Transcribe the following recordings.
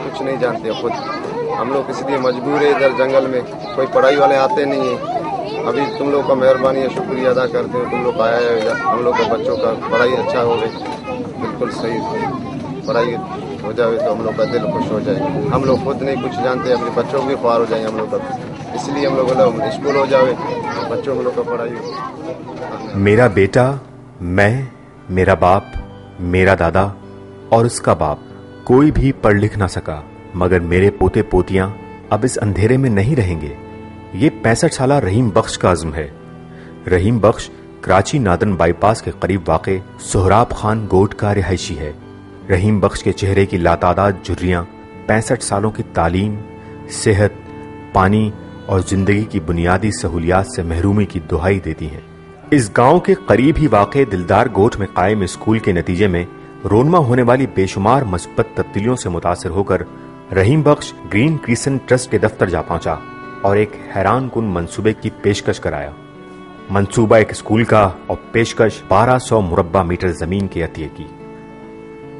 कुछ नहीं जानते खुद। हम लोग इसलिए मजबूर है, इधर जंगल में कोई पढ़ाई वाले आते नहीं है। अभी तुम लोग का मेहरबानी है, शुक्रिया अदा करते हो, तुम लोग आया है इधर। हम लोग का बच्चों का पढ़ाई अच्छा हो गई, बिल्कुल सही पढ़ाई हो जाए तो हम लोग का दिल खुश हो जाए। हम लोग खुद नहीं कुछ जानते, अपने बच्चों भी ख्वार हो जाएंगे हम लोग का, इसलिए हम लोग स्कूल हो जाए, बच्चों हम लोग का पढ़ाई हो। मेरा बेटा, मैं, मेरा बाप, मेरा दादा और उसका बाप, कोई भी पढ़ लिख ना सका, मगर मेरे पोते पोतियां अब इस अंधेरे में नहीं रहेंगे। ये 65 साला रहीम बख्श का अज़्म है। रहीम बख्श कराची नादन बाईपास के करीब वाक़े सोहराब खान गोट का रिहायशी है। रहीम बख्श के चेहरे की लातादाद झुर्रियां 65 सालों की तालीम, सेहत, पानी और जिंदगी की बुनियादी सहूलियात से महरूमी की दुहाई देती हैं। इस गांव के करीब ही वाक़े दिलदार गोट में कायम स्कूल के नतीजे में रोनमा होने वाली बेशुमार मस्बत तब्दीलियों से मुतासिर होकर रहीम बख्श ग्रीन क्रिसेंट ट्रस्ट के दफ्तर जा पहुंचा और एक हैरान कुन मंसूबे की पेशकश कराया। मंसूबा एक स्कूल का और पेशकश 1200 मुरब्बा मीटर जमीन के अतिये की।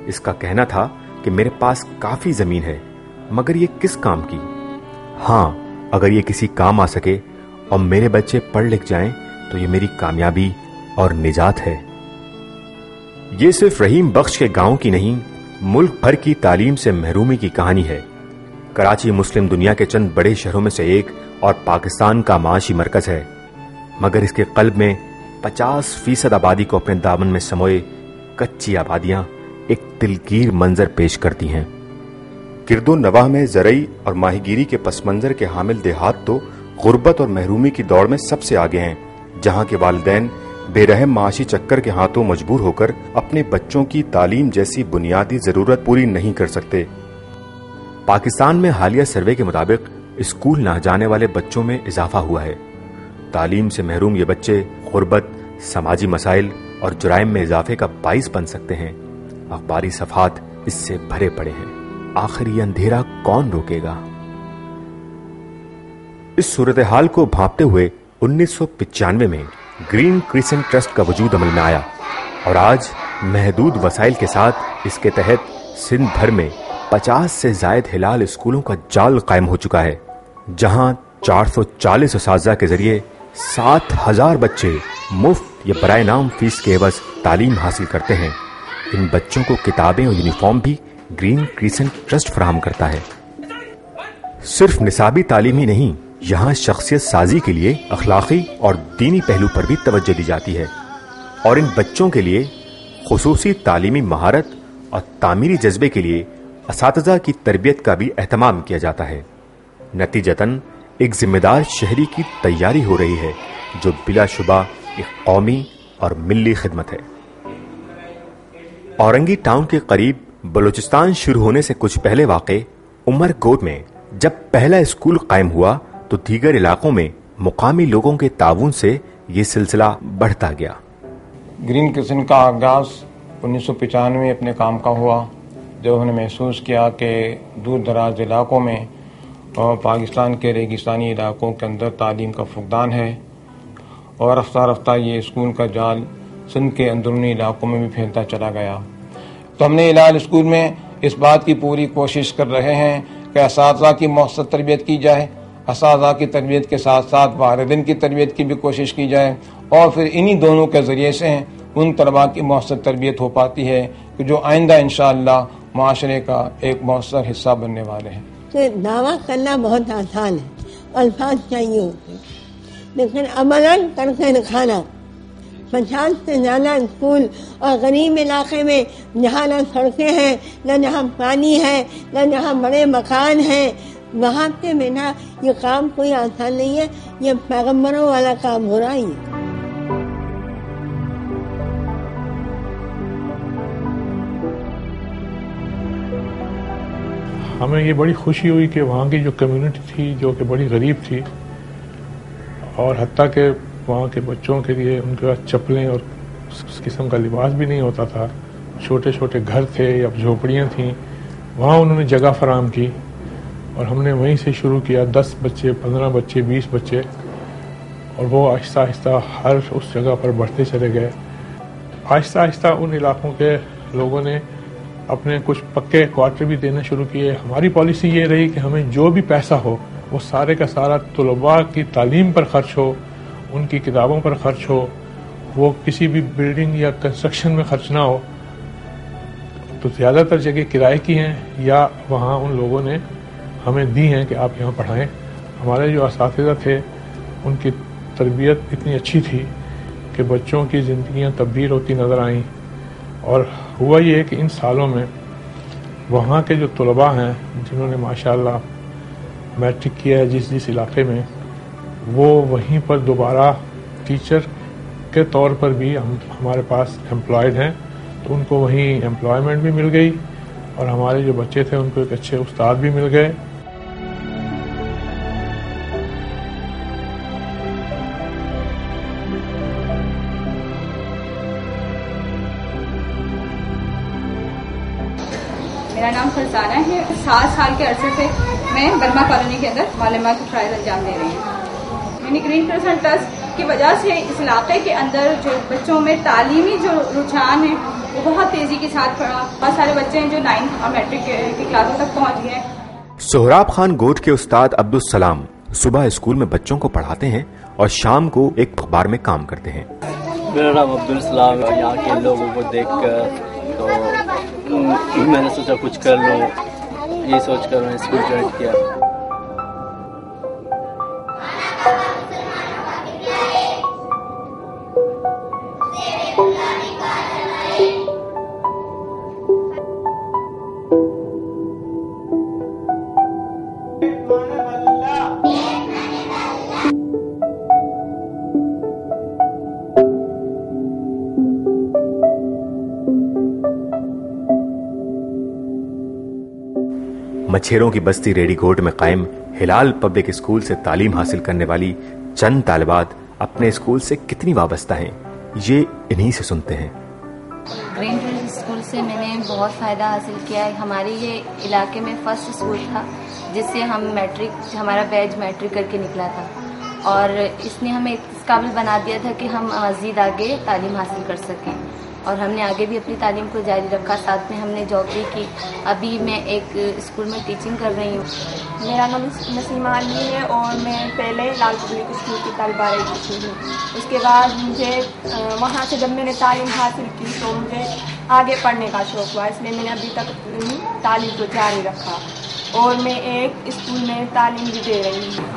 इसका कहना था कि मेरे पास काफी जमीन है, मगर ये किस काम की? हाँ, अगर ये किसी काम आ सके और मेरे बच्चे पढ़ लिख जाएं तो ये मेरी कामयाबी और निजात है। ये सिर्फ रहीम बख्श के गांव की नहीं, मुल्क भर की तालीम से महरूमी की कहानी है। कराची मुस्लिम दुनिया के चंद बड़े शहरों में से एक और पाकिस्तान का माशी मरकज है, मगर इसके कल्ब में 50% आबादी को अपने दामन में समोए कच्ची आबादियां एक दिलगीर मंजर पेश करती हैं। किरदो नवाह में ज़रई और माहीगीरी के पस मंजर के हामिल देहात तो गुर्बत और महरूमी की दौड़ में सबसे आगे हैं, जहां के वालिदैन बेरहम माशी चक्कर के हाथों मजबूर होकर अपने बच्चों की तालीम जैसी बुनियादी जरूरत पूरी नहीं कर सकते। पाकिस्तान में हालिया सर्वे के मुताबिक स्कूल न जाने वाले बच्चों में इजाफा हुआ है। तालीम से महरूम ये बच्चे गुर्बत, समाजी मसाइल और जुराइम में इजाफे का बाइस बन सकते हैं। अखबारी सफात इससे भरे पड़े हैं। आखिर ये अंधेरा कौन रोकेगा? इस सूरत हाल को भांपते हुए 1995 में ग्रीन क्रिसेंट ट्रस्ट का वजूद अमल में आया और आज महदूद वसाइल के साथ इसके तहत सिंध भर में 50 से जायद हिलाल स्कूलों का जाल कायम हो चुका है, जहां 440 उस्ताज़ा के जरिए 7000 बच्चे मुफ्त या बराए नाम फीस के एवज तालीम हासिल करते हैं। इन बच्चों को किताबें और यूनिफॉर्म भी ग्रीन क्रिसेंट ट्रस्ट फराहम करता है। सिर्फ निसाबी तालीम ही नहीं, यहाँ शख्सियत साजी के लिए अखलाकी और दीनी पहलू पर भी तवज्जो दी जाती है और इन बच्चों के लिए खुसूसी तालीमी महारत और तामीरी जज्बे के लिए असातिज़ा की तरबियत का भी एहतमाम किया जाता है। नतीजतन एक जिम्मेदार शहरी की तैयारी हो रही है, जो बिलाशुबा एक कौमी और मिल्ली खिदमत है। औरंगी टाउन के करीब बलूचिस्तान शुरू होने से कुछ पहले वाक़े उमरकोट में जब पहला स्कूल कायम हुआ तो दीगर इलाकों में मुकामी लोगों के ताउन से ये सिलसिला बढ़ता गया। ग्रीन क्रिसेंट का आगाज 1995 में अपने काम का हुआ, जब उन्होंने महसूस किया कि दूर दराज इलाकों में और पाकिस्तान के रेगिस्तानी इलाकों के अंदर तालीम का फुकदान है और रफ्ता रफ्ता ये स्कूल का जाल सिंध के अंदरूनी इलाकों में भी फैलता चला गया। तो हमने इलाल स्कूल में इस बात की पूरी कोशिश कर रहे हैं कि असातिज़ा की मौसर तरबियत की जाए, असातिज़ा की तरबियत के साथ साथ वालिदैन की तरबियत की भी कोशिश की जाए और फिर इन्हीं दोनों के ज़रिए से उन तलबा की मौसर तरबियत हो पाती है कि जो आइंदा इंशाअल्लाह माशरे का एक मौसर हिस्सा बनने वाले हैं। तो दावा करना बहुत आसान है, अल्फाज चाहिए होते, लेकिन अमलन करके दिखाना। 50 से ज़्यादा स्कूल और गरीब इलाके में जहाँ न सड़कें हैं, न जहाँ पानी है, न जहाँ बड़े मकान हैं, वहाँ पे बिना ये काम कोई आसान नहीं है। ये पैगम्बरों वाला काम हो रहा है। हमें ये बड़ी खुशी हुई कि वहाँ की जो कम्युनिटी थी, जो कि बड़ी गरीब थी, और हत्ता के वहाँ के बच्चों के लिए उनके पास चप्पलें और उस किस्म का लिबास भी नहीं होता था, छोटे छोटे घर थे या झोपड़ियाँ थीं, वहाँ उन्होंने जगह फराहम की और हमने वहीं से शुरू किया। 10 बच्चे, 15 बच्चे, 20 बच्चे, और वो आहिस्ता आहिस्ता हर उस जगह पर बढ़ते चले गए। आहिस्ता आहिस्ता उन इलाकों के लोगों ने अपने कुछ पक्के क्वार्टर भी देना शुरू किए। हमारी पॉलिसी ये रही कि हमें जो भी पैसा हो वो सारे का सारा तलबा की तालीम पर खर्च हो, उनकी किताबों पर खर्च हो, वो किसी भी बिल्डिंग या कंस्ट्रक्शन में खर्च ना हो। तो ज़्यादातर जगह किराए की हैं या वहाँ उन लोगों ने हमें दी हैं कि आप यहाँ पढ़ाएं। हमारे जो असातिज़ा थे उनकी तरबियत इतनी अच्छी थी कि बच्चों की ज़िंदगियाँ तब्दील होती नज़र आईं। और हुआ ये कि इन सालों में वहाँ के जो तलबा हैं जिन्होंने माशाअल्लाह मैट्रिक किया है जिस इलाके में, वो वहीं पर दोबारा टीचर के तौर पर भी हमारे पास एम्प्लॉयड हैं, तो उनको वहीं एम्प्लॉयमेंट भी मिल गई और हमारे जो बच्चे थे उनको एक अच्छे उस्ताद भी मिल गए। मेरा नाम फरजाना है। 7 साल के अरसे से मैं बर्मा कॉलोनी के अंदर मालूमात के फ़राइज़ अंजाम दे रही हूँ। मैंने ग्रीन क्रिसेंट ट्रस्ट की वजह से इस इलाके के अंदर जो बच्चों में तालीमी जो रुझान है वो बहुत तेजी के साथ बढ़ा। बहुत सारे बच्चे हैं जो 9th और मैट्रिक की क्लासों तक पहुँच गए। सोहराब खान गोट के उस्ताद अब्दुल सलाम सुबह स्कूल में बच्चों को पढ़ाते हैं और शाम को एक अखबार में काम करते हैं। मेरा नाम अब्दुल सलाम है। यहाँ के लोगों को देखकर तो मैंने सोचा कुछ कर लूँ, ये सोचकर मैंने स्कूल ज्वाइन किया। मछेरों की बस्ती रेडीकोट में कायम हिलाल पब्लिक स्कूल से तालीम हासिल करने वाली चंद तालिबात अपने स्कूल से कितनी वाबस्ता हैं, ये इन्हीं से सुनते हैं। ग्रीन ट्री स्कूल से मैंने बहुत फ़ायदा हासिल किया है। हमारे ये इलाके में फर्स्ट स्कूल था जिससे हम हमारा बैच मैट्रिक करके निकला था और इसने हमें इस काबिल बना दिया था कि हम मज़ीद आगे तालीम हासिल कर सकें और हमने आगे भी अपनी तालीम को जारी रखा। साथ में हमने जॉब भी की। अभी मैं एक स्कूल में टीचिंग कर रही हूँ। मेरा नाम नसीमा अली है और मैं पहले लाल पब्लिक स्कूल की तलबा रही हूँ। उसके बाद मुझे वहाँ से जब मैंने तालीम हासिल की तो मुझे आगे पढ़ने का शौक़ हुआ, इसलिए मैंने अभी तक तालीम को जारी रखा और मैं एक स्कूल में तालीम भी दे रही हूँ।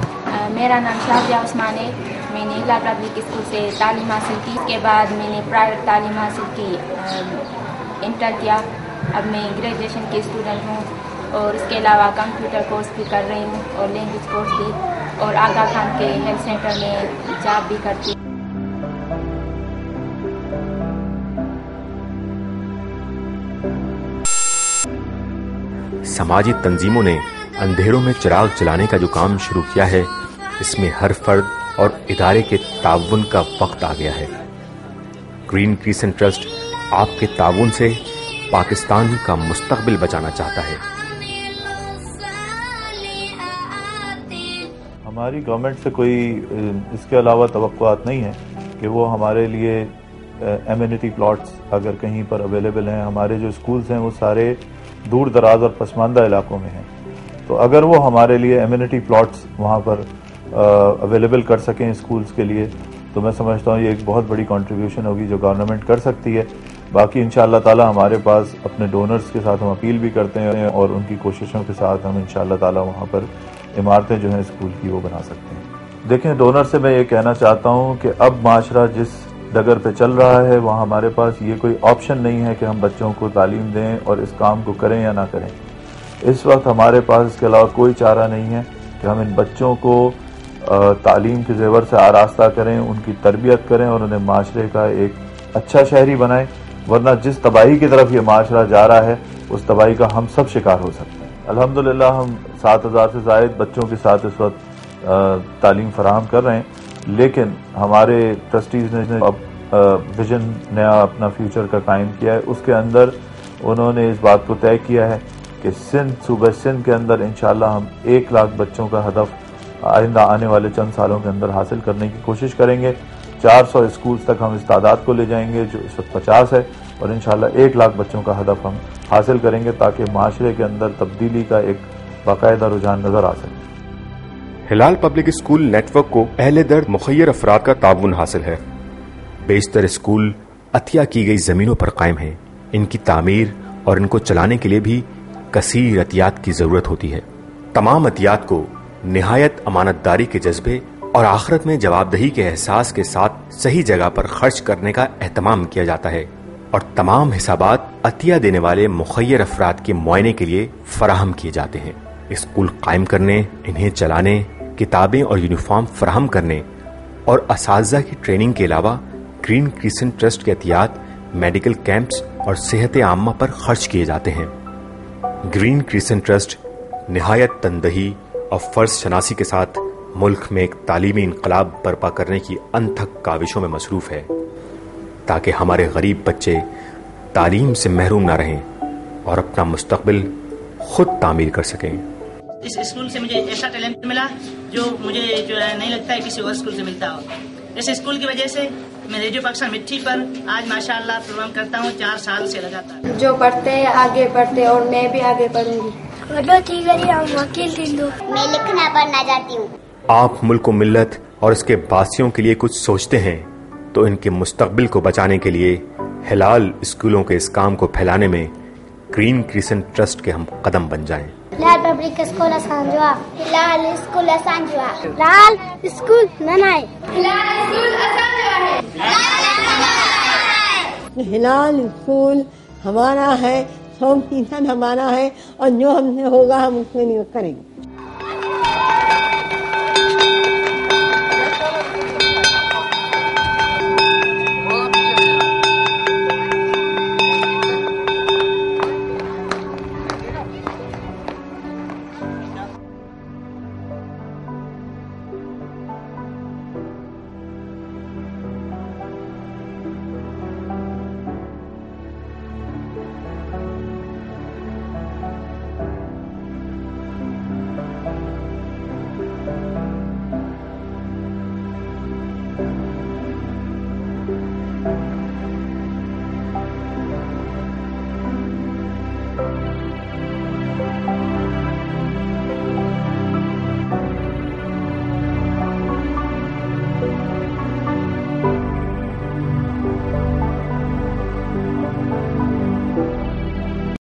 मेरा नाम शाजिया उस्मान है। मैंने लाल पब्लिक स्कूल से तालीम हासिल की। इसके बाद मैंने प्राइवेट तालीम हासिल की, इंटर किया। अब मैं ग्रेजुएशन की स्टूडेंट हूँ और इसके अलावा कंप्यूटर कोर्स भी कर रही हूँ और लैंग्वेज कोर्स भी, और आगा खान के हेल्थ सेंटर में जॉब भी करती हूँ। समाजी तंजीमों ने अंधेरों में चिराग जलाने का जो काम शुरू किया है, इसमें हर फर्द और इदारे के ताउन का वक्त आ गया है। ग्रीन क्रिसेंट ट्रस्ट आपके ताउन से पाकिस्तान का मुस्तकबिल बचाना चाहता है। हमारी गवर्नमेंट से कोई इसके अलावा तवक्कुआत नहीं है कि वो हमारे लिए एमिनिटी प्लॉट्स अगर कहीं पर अवेलेबल हैं। हमारे जो स्कूल्स हैं वो सारे दूर दराज और पसमानदा इलाकों में हैं, तो अगर वो हमारे लिए एमिनिटी प्लॉट्स वहाँ पर अवेलेबल कर सकें स्कूल्स के लिए, तो मैं समझता हूँ ये एक बहुत बड़ी कंट्रीब्यूशन होगी जो गवर्नमेंट कर सकती है। बाकी इंशाअल्लाह ताला हमारे पास अपने डोनर्स के साथ हम अपील भी करते हैं और उनकी कोशिशों के साथ हम इंशाअल्लाह ताला वहाँ पर इमारतें जो हैं स्कूल की वो बना सकते हैं। देखें, डोनर से मैं ये कहना चाहता हूँ कि अब माशरा जिस डगर पे चल रहा है वहाँ हमारे पास ये कोई ऑप्शन नहीं है कि हम बच्चों को तालीम दें और इस काम को करें या ना करें। इस वक्त हमारे पास इसके अलावा कोई चारा नहीं है कि हम इन बच्चों को तालीम के जेवर से आरास्ता करें, उनकी तरबियत करें और उन्हें माशरे का एक अच्छा शहरी बनाएं, वरना जिस तबाही की तरफ ये माशरा जा रहा है उस तबाही का हम सब शिकार हो सकते हैं। अल्हम्दुलिल्लाह हम 7000 से ज़ायद बच्चों के साथ इस वक्त तालीम फराहम कर रहे हैं, लेकिन हमारे ट्रस्टीज़ ने अब विजन नया अपना फ्यूचर का कायम किया है। उसके अंदर उन्होंने इस बात को तय किया है कि सूबा सिंध के अंदर इंशाअल्लाह हम 1 लाख बच्चों का हदफ आइंदा आने वाले चंद सालों के अंदर हासिल करने की कोशिश करेंगे। 400 स्कूल्स तक हम इस तादाद को ले जाएंगे जो इस वक्त 50 है। और इंशाल्लाह 1 लाख बच्चों का हदफ हम हासिल करेंगे ताकि माशरे के अंदर तब्दीली का एक बाकायदा रुझान नजर आ सके। हिलाल पब्लिक स्कूल नेटवर्क को अहले दर्द मुखय्यर अफराद का ताउन हासिल है। बेशतर स्कूल अतिया की गई जमीनों पर कायम हैं। इनकी तामीर और इनको चलाने के लिए भी कसीर अतियात की जरूरत होती है। तमाम अतियात को निहायत अमानतदारी के जज्बे और आखिरत में जवाबदेही के एहसास के साथ सही जगह पर खर्च करने का एहतमाम किया जाता है और तमाम हिसाबात अतिया देने वाले मुखय्यर अफराद के मुआयने के लिए फराहम किए जाते हैं। स्कूल कायम करने, इन्हें चलाने, किताबें और यूनिफॉर्म फराहम करने और असातिज़ा की ट्रेनिंग के अलावा ग्रीन क्रिसेंट ट्रस्ट के एहतियात मेडिकल कैंप्स और सेहत आम्मा पर खर्च किए जाते हैं। ग्रीन क्रिसेंट ट्रस्ट निहायत तनदही और फर्ज शनासी के साथ मुल्क में एक तालीमी इनकलाब बर्पा करने की अनथक काविशों में मसरूफ है ताकि हमारे गरीब बच्चे तालीम से महरूम न रहें और अपना मुस्तकबिल खुद तामीर कर सकें। इस स्कूल से मुझे ऐसा टैलेंट मिला जो मुझे जो है नहीं लगता है किसी और स्कूल से मिलता हो। इस स्कूल की वजह से मैं रेडियो पाकिस्तान मिट्टी पर आज माशाअल्लाह प्रोग्राम करता हूँ 4 साल से लगातार। जो पढ़ते हैं आगे बढ़ते और मैं भी आगे पढ़ूंगी। मैं लिखना पढ़ना चाहती हूँ। आप मुल्क व मिल्लत और इसके बासियों के लिए कुछ सोचते हैं तो इनके मुस्तकबिल को बचाने के लिए हिलाल स्कूलों के इस काम को फैलाने में ग्रीन क्रिसेंट ट्रस्ट के हम कदम बन जाएं। हिलाल पब्लिक स्कूल सांजुआ, हिलाल स्कूल सांजुआ, हिलाल स्कूल ननाए, हिलाल स्कूल सांजुआ है। हिलाल स्कूल हमारा है, 100% हमारा है और जो हमसे होगा हम उसके लिए करेंगे।